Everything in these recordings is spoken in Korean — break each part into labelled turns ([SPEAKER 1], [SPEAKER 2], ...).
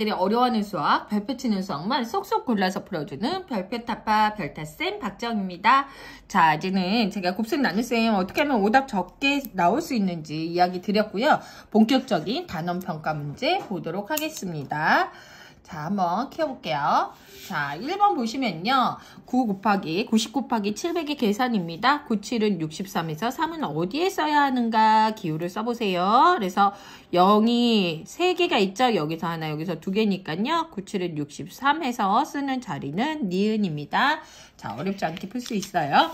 [SPEAKER 1] 아이들이 어려워하는 수학, 별표 치는 수학만 쏙쏙 골라서 풀어주는 별표타파 별타쌤 박정입니다. 자, 이제는 제가 곱셈 나눗셈 어떻게 하면 오답 적게 나올 수 있는지 이야기 드렸고요. 본격적인 단원평가 문제 보도록 하겠습니다. 자, 한번 키워볼게요. 자, 1번 보시면요. 90 곱하기 700의 계산입니다. 97은 63에서 3은 어디에 써야 하는가 기호를 써보세요. 그래서 0이 3개가 있죠. 여기서 하나, 여기서 2개니까요. 97은 63 해서 쓰는 자리는 니은입니다. 자, 어렵지 않게 풀 수 있어요.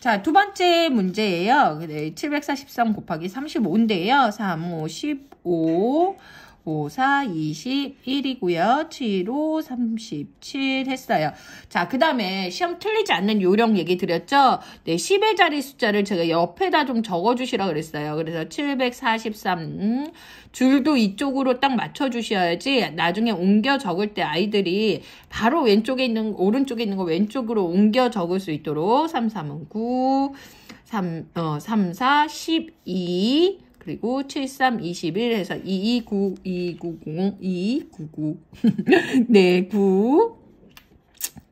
[SPEAKER 1] 자, 두 번째 문제예요. 743 곱하기 35인데요. 3, 5, 15, 5, 4, 21이고요. 7, 5, 37 했어요. 자, 그 다음에 시험 틀리지 않는 요령 얘기 드렸죠? 네, 10의 자리 숫자를 제가 옆에다 좀 적어주시라 그랬어요. 그래서 743, 줄도 이쪽으로 딱 맞춰주셔야지 나중에 옮겨 적을 때 아이들이 바로 왼쪽에 있는, 오른쪽에 있는 거 왼쪽으로 옮겨 적을 수 있도록 3, 3은 9, 3, 4, 12, 그리고 73, 21 해서 229, 290, 299, 네, 9,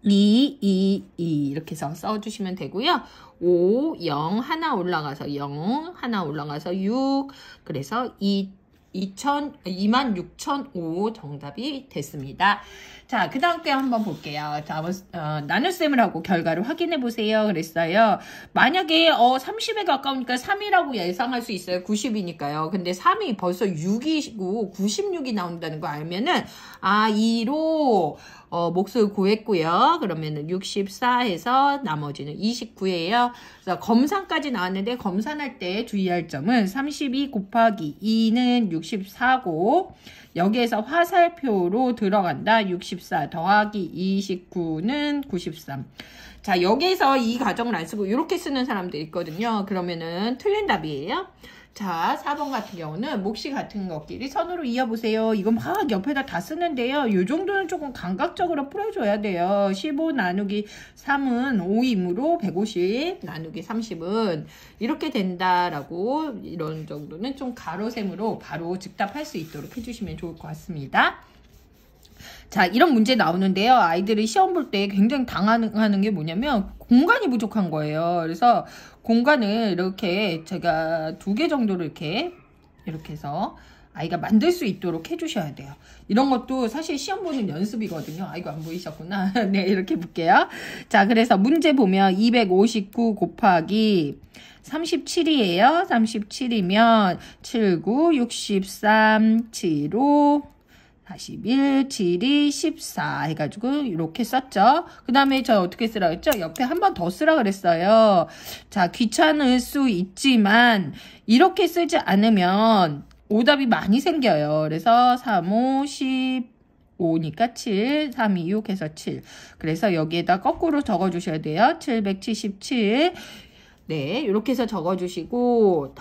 [SPEAKER 1] 2, 2, 2 이렇게 해서 써주시면 되고요. 5, 0, 하나 올라가서 0, 하나 올라가서 6, 그래서 26,005 정답이 됐습니다. 자, 그 다음 게 한번 볼게요. 자, 나눗셈을 하고 결과를 확인해 보세요. 그랬어요. 만약에 30에 가까우니까 3이라고 예상할 수 있어요. 90이니까요. 근데 3이 벌써 6이고 96이 나온다는 거 알면은 2로 몫을 구했고요. 그러면은 64 해서 나머지는 29예요. 그래서 검산까지 나왔는데 검산할 때 주의할 점은 32 곱하기 2는 64고 여기에서 화살표로 들어간다. 64 더하기 29는 93. 자, 여기에서 이 가정을 안 쓰고 이렇게 쓰는 사람들 있거든요. 그러면은 틀린 답이에요. 자, 4번 같은 경우는 몫이 같은 것끼리 선으로 이어보세요. 이건 막 옆에다 다 쓰는데요. 이 정도는 조금 감각적으로 풀어줘야 돼요. 15 나누기 3은 5이므로 150 나누기 30은 이렇게 된다라고 이런 정도는 좀 가로셈으로 바로 즉답할 수 있도록 해주시면 좋을 것 같습니다. 자, 이런 문제 나오는데요. 아이들이 시험 볼 때 굉장히 당하는 게 뭐냐면 공간이 부족한 거예요. 그래서 공간을 이렇게 제가 2개 정도로 이렇게 해서 아이가 만들 수 있도록 해주셔야 돼요. 이런 것도 사실 시험 보는 연습이거든요. 아이고, 안 보이셨구나. 네, 이렇게 볼게요. 자, 그래서 문제 보면 259 곱하기 37이에요. 37이면 7, 9, 63, 7, 5, 41, 7이 14 해가지고 이렇게 썼죠. 그 다음에 저 어떻게 쓰라고 했죠? 옆에 한 번 더 쓰라 그랬어요. 자, 귀찮을 수 있지만 이렇게 쓰지 않으면 오답이 많이 생겨요. 그래서 3, 5, 15니까 7, 3, 2, 6 해서 7. 그래서 여기에다 거꾸로 적어주셔야 돼요. 777. 네, 이렇게 해서 적어주시고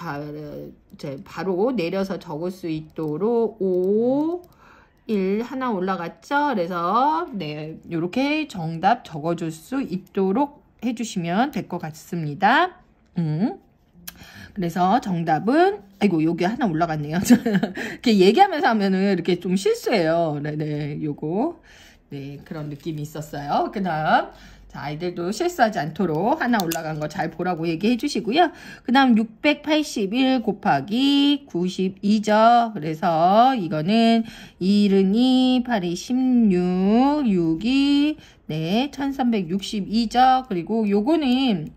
[SPEAKER 1] 바로 내려서 적을 수 있도록 5, 1 하나 올라갔죠? 그래서 네, 이렇게 정답 적어줄 수 있도록 해주시면 될 것 같습니다. 그래서 정답은 아이고, 여기 하나 올라갔네요. 이렇게 얘기하면서 하면은 이렇게 좀 실수해요. 네네, 요거 네, 그런 느낌이 있었어요. 그 다음 자, 아이들도 실수하지 않도록 하나 올라간 거 잘 보라고 얘기해 주시고요. 그 다음 681 곱하기 92죠. 그래서 이거는 1은 2, 8이 16, 6이 네, 1362죠. 그리고 요거는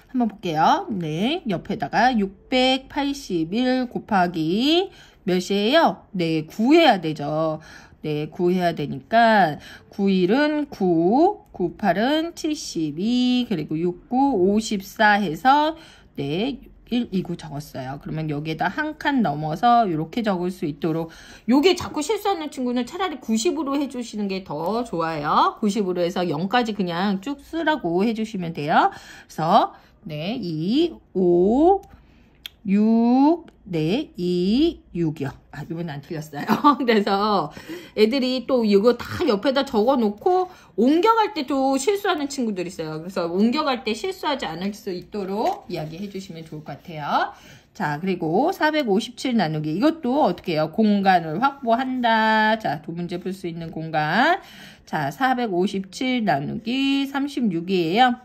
[SPEAKER 1] 한번 볼게요. 네, 옆에다가 681 곱하기 몇이에요? 네, 9 해야 되죠. 네, 9 해야 되니까 91은 9, 98은 72, 그리고 69, 54 해서 네, 129 적었어요. 그러면 여기에다 한 칸 넘어서 이렇게 적을 수 있도록 요게 자꾸 실수하는 친구는 차라리 90으로 해주시는 게 더 좋아요. 90으로 해서 0까지 그냥 쭉 쓰라고 해주시면 돼요. 그래서 네, 2, 5, 6, 네, 2, 6이요. 이번엔 안 틀렸어요. 그래서 애들이 또 이거 다 옆에다 적어 놓고 옮겨갈 때 또 실수하는 친구들이 있어요. 그래서 옮겨갈 때 실수하지 않을 수 있도록 이야기해 주시면 좋을 것 같아요. 자, 그리고 457 나누기. 이것도 어떻게 해요? 공간을 확보한다. 자, 두 문제 풀 수 있는 공간. 자, 457 나누기 36이에요.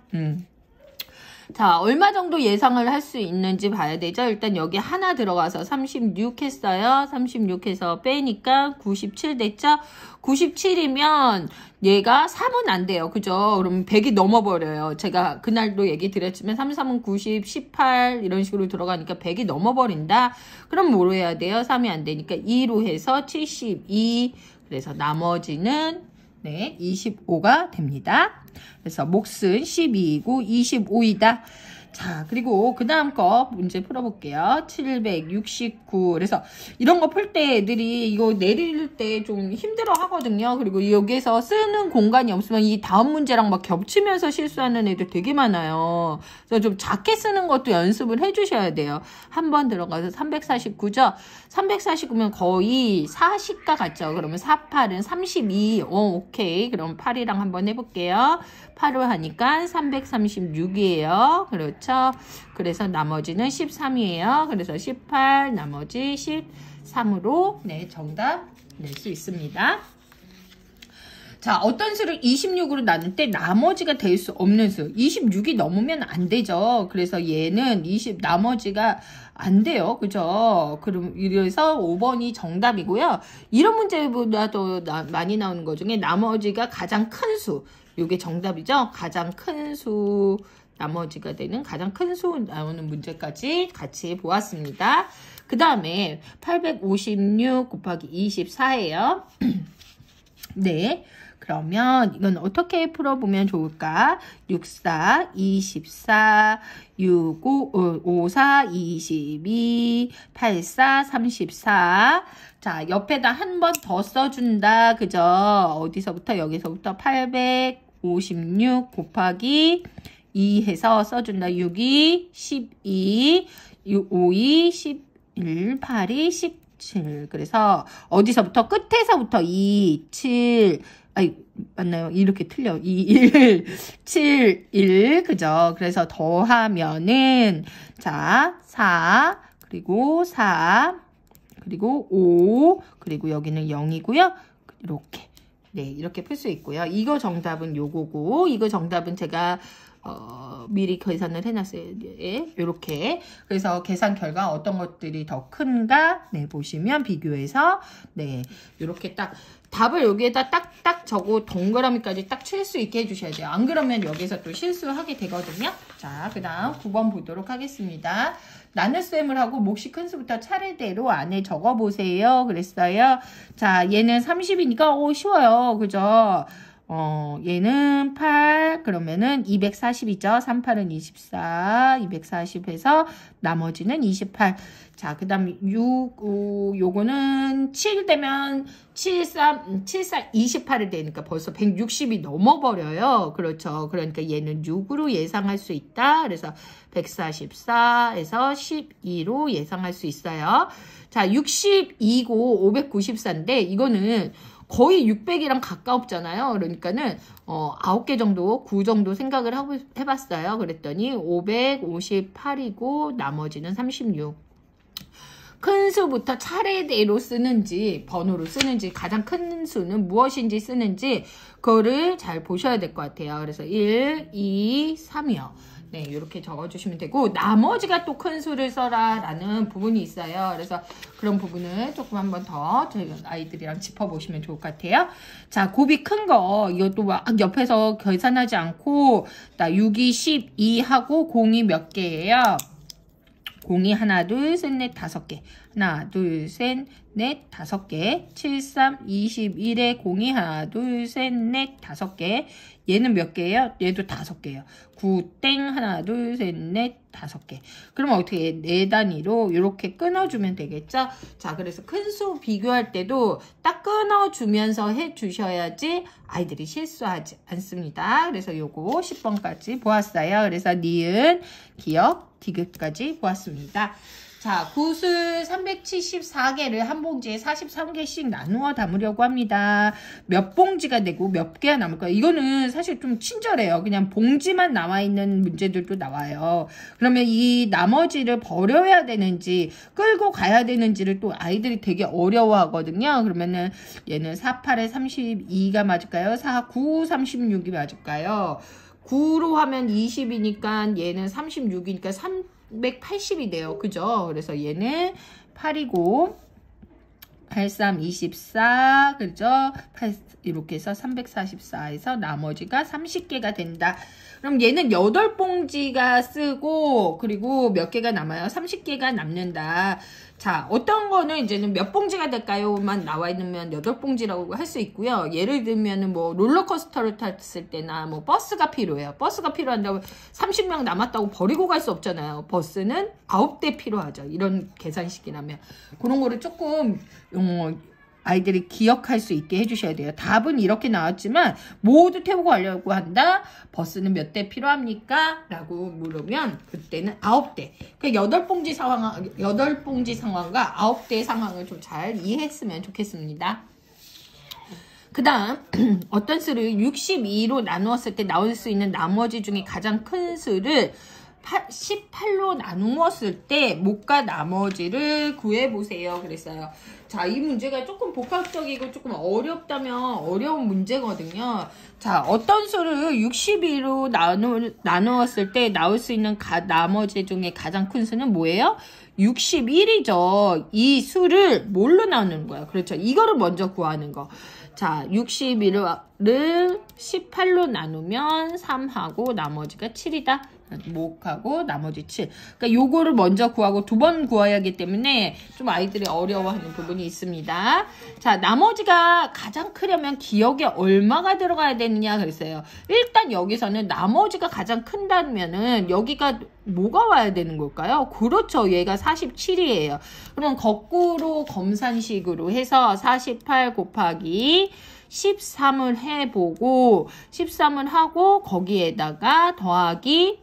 [SPEAKER 1] 자, 얼마 정도 예상을 할 수 있는지 봐야 되죠. 일단 여기 하나 들어가서 36 했어요. 36 해서 빼니까 97 됐죠. 97이면 얘가 3은 안 돼요. 그죠? 그럼 100이 넘어버려요. 제가 그날도 얘기 드렸지만 3, 3은 90, 18 이런 식으로 들어가니까 100이 넘어버린다. 그럼 뭐로 해야 돼요? 3이 안 되니까 2로 해서 72. 그래서 나머지는 네, 25가 됩니다. 그래서 몫은 12이고 25이다. 자, 그리고 그 다음 거 문제 풀어볼게요. 769. 그래서 이런 거 풀 때 애들이 이거 내릴 때 좀 힘들어 하거든요. 그리고 여기에서 쓰는 공간이 없으면 이 다음 문제랑 막 겹치면서 실수하는 애들 되게 많아요. 그래서 좀 작게 쓰는 것도 연습을 해주셔야 돼요. 한 번 들어가서 349죠? 349면 거의 40과 같죠? 그러면 4, 8은 32. 오케이. 그럼 8이랑 한번 해볼게요. 8로 하니까 336이에요. 그렇죠? 그래서 나머지는 13이에요. 그래서 18, 나머지 13으로 네, 정답 낼 수 있습니다. 자, 어떤 수를 26으로 나눌 때 나머지가 될 수 없는 수. 26이 넘으면 안 되죠. 그래서 얘는 나머지가 안 돼요. 그죠? 그래서 5번이 정답이고요. 이런 문제보다도 많이 나오는 것 중에 나머지가 가장 큰 수. 이게 정답이죠. 가장 큰 수, 나머지가 되는 가장 큰 수 나오는 문제까지 같이 보았습니다. 그 다음에 856 곱하기 24예요. 네. 그러면 이건 어떻게 풀어보면 좋을까? 64, 24, 65, 54, 22, 84, 34. 자, 옆에다 한 번 더 써준다. 그죠? 어디서부터? 여기서부터 856 곱하기 2 해서 써준다. 6이 12, 5이 11, 8이 17. 그래서 어디서부터? 끝에서부터 2, 7, 아이, 맞나요? 이렇게 틀려. 2, 1, 7, 1. 그죠? 그래서 더하면은, 자, 4, 그리고 4, 그리고 5, 그리고 여기는 0이고요. 이렇게. 네, 이렇게 풀 수 있고요. 이거 정답은 요거고, 이거 정답은 제가, 미리 계산을 해놨어요. 예, 요렇게. 그래서 계산 결과 어떤 것들이 더 큰가? 네, 보시면 비교해서, 네, 요렇게 딱, 답을 여기에다 딱딱 적고 동그라미까지 딱 칠 수 있게 해주셔야 돼요. 안 그러면 여기서 또 실수하게 되거든요. 자, 그 다음 9번 보도록 하겠습니다. 나눗셈을 하고 몫이 큰 수부터 차례대로 안에 적어보세요. 그랬어요. 자, 얘는 30이니까 쉬워요. 그죠? 얘는 8, 그러면은 240이죠. 38은 24, 240에서 나머지는 28. 자, 그 다음 6, 요거는 7 되면 7, 3, 28이 되니까 벌써 160이 넘어버려요. 그렇죠. 그러니까 얘는 6으로 예상할 수 있다. 그래서 144에서 12로 예상할 수 있어요. 자, 62고 594인데 이거는 거의 600이랑 가깝잖아요. 그러니까는 9개 정도, 9 정도 생각을 해봤어요. 그랬더니 558이고 나머지는 36. 큰 수부터 차례대로 쓰는지 번호로 쓰는지 가장 큰 수는 무엇인지 쓰는지 그거를 잘 보셔야 될 것 같아요. 그래서 1, 2, 3이요. 네, 이렇게 적어주시면 되고 나머지가 또 큰 수를 써라 라는 부분이 있어요. 그래서 그런 부분을 조금 한번 더 저희 아이들이랑 짚어보시면 좋을 것 같아요. 자, 곱이 큰 거 이것도 막 옆에서 계산하지 않고 나 6이 12 하고 0이 몇 개예요? 0이 하나, 둘, 셋, 넷, 5개. 하나, 둘, 셋, 넷, 5개. 7, 3, 21에 0이 하나, 둘, 셋, 넷, 5개. 얘는 몇 개예요? 얘도 5개예요. 9, 땡, 하나, 둘, 셋, 넷, 5개. 그러면 어떻게 해? 4단위로 이렇게 끊어주면 되겠죠? 자, 그래서 큰 수 비교할 때도 딱 끊어주면서 해주셔야지 아이들이 실수하지 않습니다. 그래서 요거 10번까지 보았어요. 그래서 니은, 기억, 디귿까지 보았습니다. 자, 굿을 374개를 한 봉지에 43개씩 나누어 담으려고 합니다. 몇 봉지가 되고 몇 개가 남을까요? 이거는 사실 좀 친절해요. 그냥 봉지만 남아있는 문제들도 나와요. 그러면 이 나머지를 버려야 되는지 끌고 가야 되는지를 또 아이들이 되게 어려워하거든요. 그러면은 얘는 48에 32가 맞을까요? 49, 36이 맞을까요? 9로 하면 20이니까 얘는 36이니까 380이 돼요. 그죠? 그래서 얘는 8이고 83, 24, 그죠? 이렇게 해서 344에서 나머지가 30개가 된다. 그럼 얘는 8봉지가 쓰고, 그리고 몇 개가 남아요? 30개가 남는다. 자, 어떤 거는 이제는 몇 봉지가 될까요?만 나와 있으면 8봉지라고 할 수 있고요. 예를 들면은 뭐 롤러코스터를 탔을 때나 뭐 버스가 필요해요. 버스가 필요한다고 30명 남았다고 버리고 갈 수 없잖아요. 버스는 9대 필요하죠. 이런 계산식이라면. 그런 거를 조금, 아이들이 기억할 수 있게 해주셔야 돼요. 답은 이렇게 나왔지만 모두 태우고 가려고 한다. 버스는 몇 대 필요합니까? 라고 물으면 그때는 9대. 그러니까 8봉지 상황과 9대 상황을 좀 잘 이해했으면 좋겠습니다. 그 다음 어떤 수를 62로 나누었을 때 나올 수 있는 나머지 중에 가장 큰 수를 18로 나누었을 때 못과 나머지를 구해보세요. 그랬어요. 자, 이 문제가 조금 복합적이고 조금 어렵다면 어려운 문제거든요. 자, 어떤 수를 62로 나누었을 때 나올 수 있는 나머지 중에 가장 큰 수는 뭐예요? 61이죠. 이 수를 뭘로 나누는 거예요? 그렇죠. 이거를 먼저 구하는 거. 자, 61을 18로 나누면 3하고 나머지가 7이다. 목하고 나머지 7. 그러니까 요거를 먼저 구하고 2번 구해야 하기 때문에 좀 아이들이 어려워하는 부분이 있습니다. 자, 나머지가 가장 크려면 기억에 얼마가 들어가야 되느냐 그랬어요. 일단 여기서는 나머지가 가장 큰다면은 여기가 뭐가 와야 되는 걸까요? 그렇죠. 얘가 47이에요. 그럼 거꾸로 검산식으로 해서 48 곱하기 13을 해보고 13을 하고 거기에다가 더하기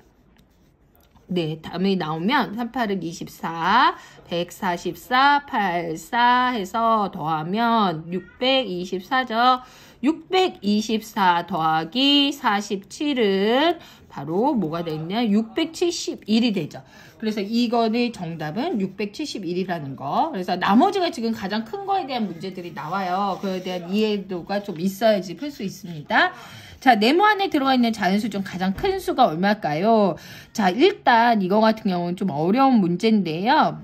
[SPEAKER 1] 네, 답이 나오면 38은 24, 144, 84 해서 더하면 624죠. 624 더하기 47은 바로 뭐가 되냐? 671이 되죠. 그래서 이거는 정답은 671이라는 거. 그래서 나머지가 지금 가장 큰 거에 대한 문제들이 나와요. 그에 대한 이해도가 좀 있어야지 풀 수 있습니다. 자, 네모 안에 들어가 있는 자연수 중 가장 큰 수가 얼마일까요? 자, 일단 이거 같은 경우는 좀 어려운 문제인데요.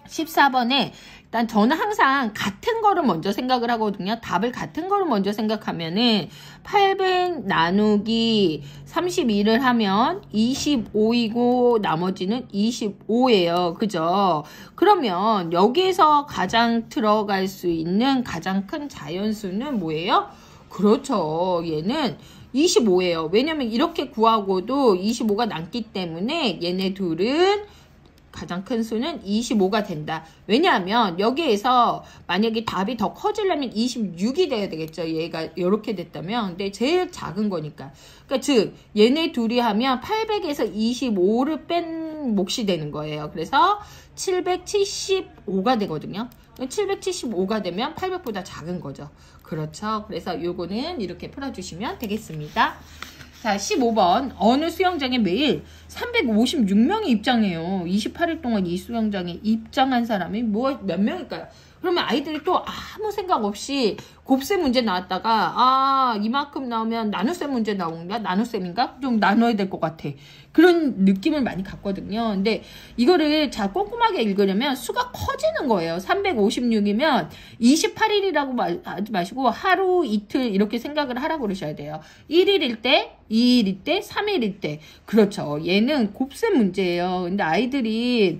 [SPEAKER 1] 14번에 일단 저는 항상 같은 거를 먼저 생각을 하거든요. 답을 같은 거를 먼저 생각하면은 800 나누기 31을 하면 25이고 나머지는 25예요. 그죠? 그러면 여기에서 가장 들어갈 수 있는 가장 큰 자연수는 뭐예요? 그렇죠. 얘는 25예요. 왜냐면 이렇게 구하고도 25가 남기 때문에 얘네 둘은 가장 큰 수는 25가 된다. 왜냐하면 여기에서 만약에 답이 더 커지려면 26이 돼야 되겠죠. 얘가 이렇게 됐다면. 근데 제일 작은 거니까. 그러니까 즉 얘네 둘이 하면 800에서 25를 뺀 몫이 되는 거예요. 그래서 775가 되거든요. 775가 되면 800보다 작은 거죠. 그렇죠. 그래서 요거는 이렇게 풀어주시면 되겠습니다. 자, 15번. 어느 수영장에 매일 356명이 입장해요. 28일 동안 이 수영장에 입장한 사람이 몇 명일까요? 그러면 아이들이 또 아무 생각 없이 곱셈 문제 나왔다가 이만큼 나오면 나눗셈 문제 나온다? 나눗셈인가? 좀 나눠야 될 것 같아. 그런 느낌을 많이 갖거든요. 근데 이거를 잘 꼼꼼하게 읽으려면 수가 커지는 거예요. 356이면 28일이라고 하지 마시고 하루, 이틀 이렇게 생각을 하라고 그러셔야 돼요. 1일일 때, 2일일 때, 3일일 때. 그렇죠. 얘는 곱셈 문제예요. 근데 아이들이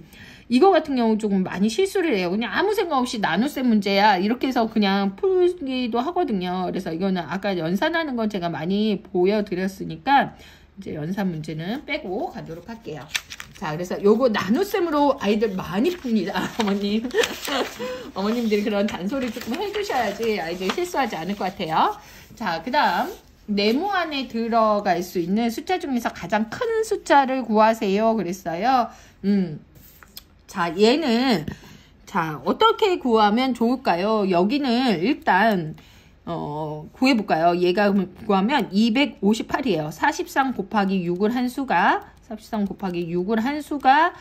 [SPEAKER 1] 이거 같은 경우 조금 많이 실수를 해요. 그냥 아무 생각 없이 나눗셈 문제야 이렇게 해서 그냥 풀기도 하거든요. 그래서 이거는 아까 연산하는 건 제가 많이 보여드렸으니까 이제 연산 문제는 빼고 가도록 할게요. 자, 그래서 요거 나눗셈으로 아이들 많이 풉니다. 어머님. 어머님들이 그런 잔소리 조금 해주셔야지 아이들이 실수하지 않을 것 같아요. 자, 그 다음 네모 안에 들어갈 수 있는 숫자 중에서 가장 큰 숫자를 구하세요. 그랬어요. 자, 얘는 자, 어떻게 구하면 좋을까요? 여기는 일단 구해볼까요? 얘가 구하면 258이에요. 43 곱하기 6을 한 수가 43 곱하기 6을 한 수가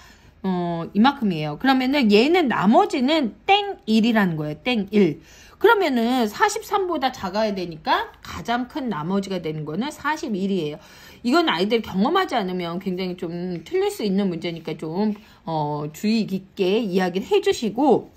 [SPEAKER 1] 이만큼이에요. 그러면은 얘는 나머지는 땡 1이라는 거예요. 땡 1. 그러면은 43보다 작아야 되니까 가장 큰 나머지가 되는 거는 41이에요. 이건 아이들 경험하지 않으면 굉장히 좀 틀릴 수 있는 문제니까 좀 주의 깊게 이야기를 해주시고,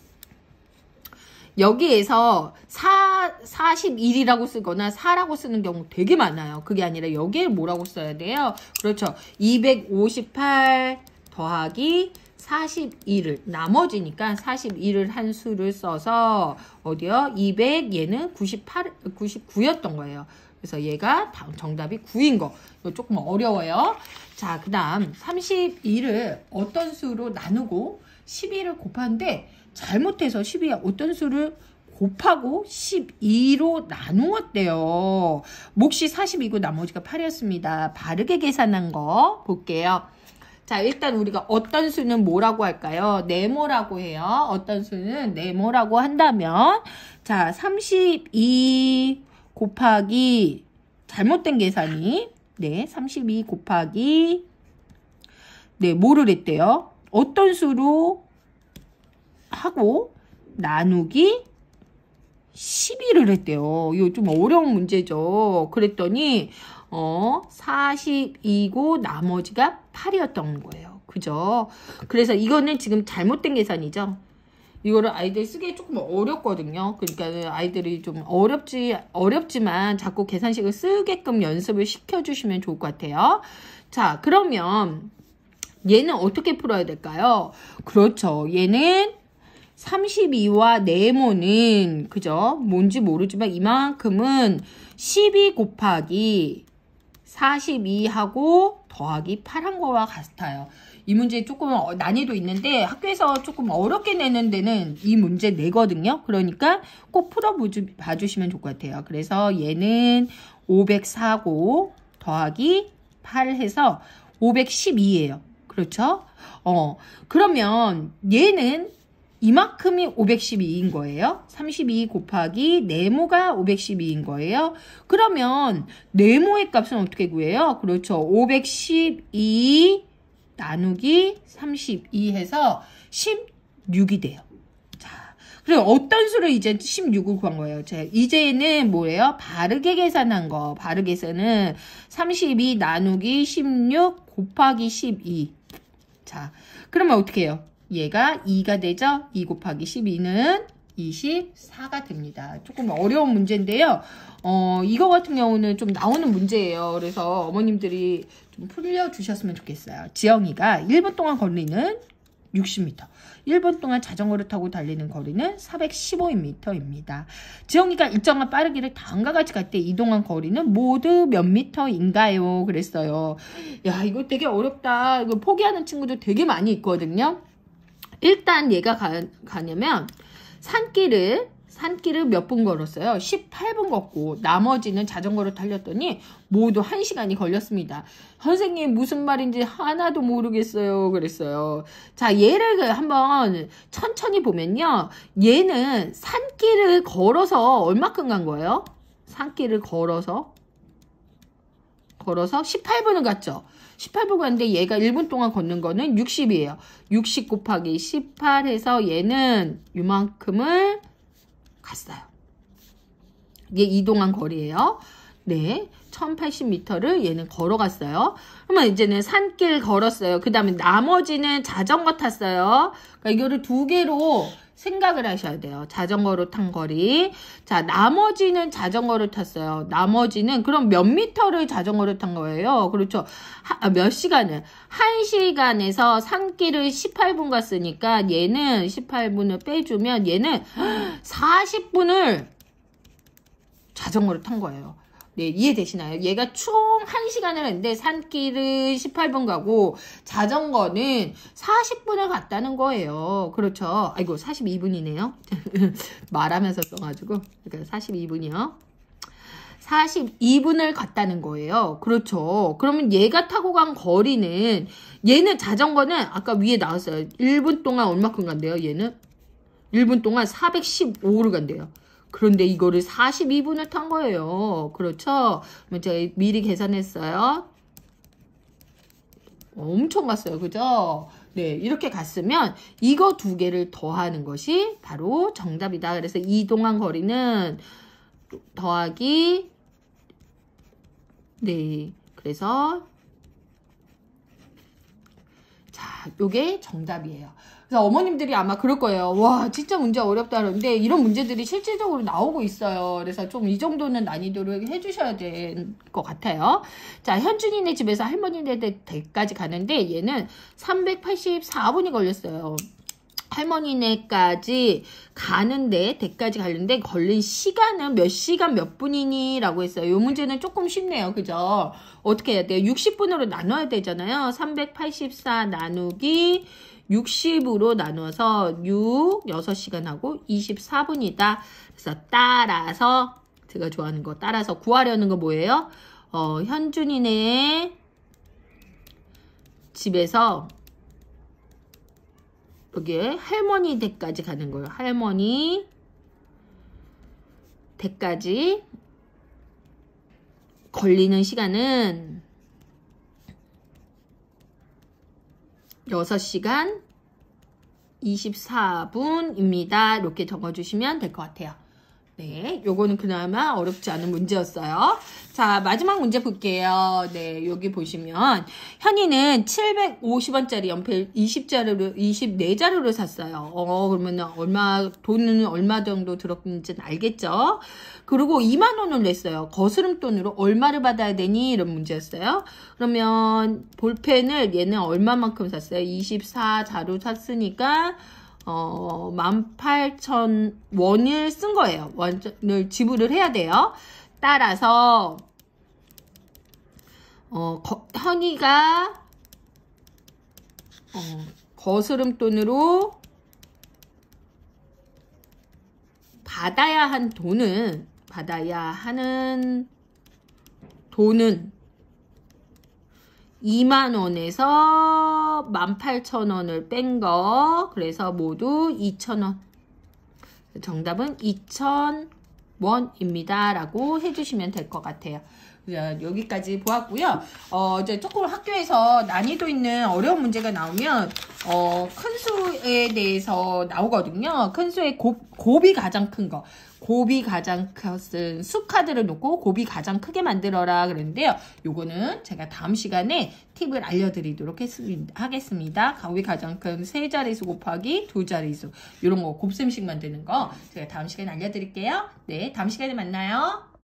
[SPEAKER 1] 여기에서 41이라고 쓰거나 4라고 쓰는 경우 되게 많아요. 그게 아니라 여기에 뭐라고 써야 돼요? 그렇죠. 258 더하기 41을 나머지니까 41을 한 수를 써서 어디요? 200 얘는 99였던 거예요. 그래서 얘가 정답이 9인 거. 이거 조금 어려워요. 자, 그 다음 32를 어떤 수로 나누고 12를 곱하는데 잘못해서 12에 어떤 수를 곱하고 12로 나누었대요. 몫이 42고 나머지가 8이었습니다. 바르게 계산한 거 볼게요. 자, 일단 우리가 어떤 수는 뭐라고 할까요? 네모라고 해요. 어떤 수는 네모라고 한다면, 자, 32 곱하기, 잘못된 계산이, 네, 32 곱하기, 네, 뭐를 했대요? 어떤 수로 하고, 나누기 12를 했대요. 이거 좀 어려운 문제죠. 그랬더니, 42고 나머지가 8이었던 거예요. 그죠? 그래서 이거는 지금 잘못된 계산이죠. 이거를 아이들 쓰기 조금 어렵거든요. 그러니까 아이들이 좀 어렵지만 자꾸 계산식을 쓰게끔 연습을 시켜주시면 좋을 것 같아요. 자, 그러면 얘는 어떻게 풀어야 될까요? 그렇죠. 얘는 32와 네모는 그죠? 뭔지 모르지만 이만큼은 12 곱하기 42하고 더하기 8한 거와 같아요. 이 문제 조금 난이도 있는데 학교에서 조금 어렵게 내는 데는 이 문제 내거든요. 그러니까 꼭 풀어봐주시면 좋을 것 같아요. 그래서 얘는 504고 더하기 8 해서 512예요. 그렇죠? 그러면 얘는 이만큼이 512인 거예요. 32 곱하기 네모가 512인 거예요. 그러면 네모의 값은 어떻게 구해요? 그렇죠. 512 나누기 32 해서 16이 돼요. 자, 그리고 어떤 수를 이제 16을 구한 거예요. 자, 이제는 뭐예요? 바르게 계산한 거. 바르게 계산은 32 나누기 16 곱하기 12. 자, 그러면 어떻게 해요? 얘가 2가 되죠? 2 곱하기 12는 24가 됩니다. 조금 어려운 문제인데요. 이거 같은 경우는 좀 나오는 문제예요. 그래서 어머님들이 좀 풀려주셨으면 좋겠어요. 지영이가 1분 동안 걸리는 60m. 1분 동안 자전거를 타고 달리는 거리는 415m입니다. 지영이가 일정한 빠르기를 다음과 같이 갈 때 이동한 거리는 모두 몇 미터인가요? 그랬어요. 야, 이거 되게 어렵다. 이거 포기하는 친구들 되게 많이 있거든요. 일단 얘가 가냐면 산길을 몇 분 걸었어요? 18분 걷고 나머지는 자전거를 달렸더니 모두 1시간이 걸렸습니다. 선생님 무슨 말인지 하나도 모르겠어요. 그랬어요. 자, 얘를 한번 천천히 보면요. 얘는 산길을 걸어서 얼마큼 간 거예요? 산길을 걸어서 18분을 갔죠. 18분 갔는데 얘가 1분 동안 걷는 거는 60이에요. 60 곱하기 18 해서 얘는 이만큼을 갔어요. 이게 이동한 거리예요. 네, 1080m를 얘는 걸어갔어요. 그러면 이제는 산길 걸었어요. 그 다음에 나머지는 자전거 탔어요. 그러니까 이거를 두 개로 생각을 하셔야 돼요. 자전거로 탄 거리. 자, 나머지는 자전거를 탔어요. 나머지는 그럼 몇 미터를 자전거를 탄 거예요? 그렇죠. 몇 시간을? 1시간에서 산길을 18분 갔으니까 얘는 18분을 빼주면 얘는 40분을 자전거를 탄 거예요. 네, 이해되시나요? 얘가 총 1시간을 했는데 산길을 18분 가고 자전거는 40분을 갔다는 거예요. 그렇죠. 아이고 42분이네요. 말하면서 써가지고 그러니까 42분이요. 42분을 갔다는 거예요. 그렇죠. 그러면 얘가 타고 간 거리는, 얘는 자전거는 아까 위에 나왔어요. 1분 동안 얼마큼 간대요, 얘는? 1분 동안 415를 간대요. 그런데 이거를 42분을 탄 거예요. 그렇죠? 그럼 제가 미리 계산했어요. 엄청 갔어요. 그죠? 네, 이렇게 갔으면 이거 두 개를 더하는 것이 바로 정답이다. 그래서 이동한 거리는 더하기, 네, 그래서 자, 요게 정답이에요. 그래서 어머님들이 아마 그럴 거예요. 와, 진짜 문제 어렵다 그러는데 이런 문제들이 실질적으로 나오고 있어요. 그래서 좀 이 정도는 난이도를 해주셔야 될 것 같아요. 자, 현준이네 집에서 할머니네 댁까지 가는데 얘는 384분이 걸렸어요. 할머니네까지 가는데, 댁까지 가는데 걸린 시간은 몇 시간 몇 분이니? 라고 했어요. 이 문제는 조금 쉽네요. 그죠? 어떻게 해야 돼요? 60분으로 나눠야 되잖아요. 384 나누기 60으로 나눠서 6시간 하고 24분이다. 그래서 따라서, 제가 좋아하는 거, 따라서 구하려는 거 뭐예요? 현준이네 집에서 여기에 할머니 댁까지 가는 거예요. 할머니 댁까지 걸리는 시간은 6시간 24분입니다. 이렇게 적어주시면 될 것 같아요. 네, 요거는 그나마 어렵지 않은 문제였어요. 자, 마지막 문제 볼게요. 네, 여기 보시면 현이는 750원짜리 연필 24자루를 샀어요. 그러면 돈은 얼마 정도 들었는지는 알겠죠? 그리고 2만 원을 냈어요. 거스름 돈으로 얼마를 받아야 되니? 이런 문제였어요. 그러면 볼펜을 얘는 얼마만큼 샀어요? 24자루 샀으니까 18,000원을 쓴 거예요. 원을 지불을 해야 돼요. 따라서 현이가 거스름 돈으로 받아야 하는 돈은 2만원에서 18,000원을 뺀 거. 그래서 모두 2,000원. 정답은 2,000원입니다. 라고 해주시면 될 것 같아요. 여기까지 보았고요. 이제 조금 학교에서 난이도 있는 어려운 문제가 나오면 큰 수에 대해서 나오거든요. 큰 수의 곱이 가장 큰 거. 곱이 가장 큰 수카드를 놓고 곱이 가장 크게 만들어라 그랬는데요. 요거는 제가 다음 시간에 팁을 알려드리도록 하겠습니다. 곱이 가장 큰 세 자릿수 곱하기 두 자릿수. 요런 거 곱셈식 만드는 거 제가 다음 시간에 알려드릴게요. 네, 다음 시간에 만나요.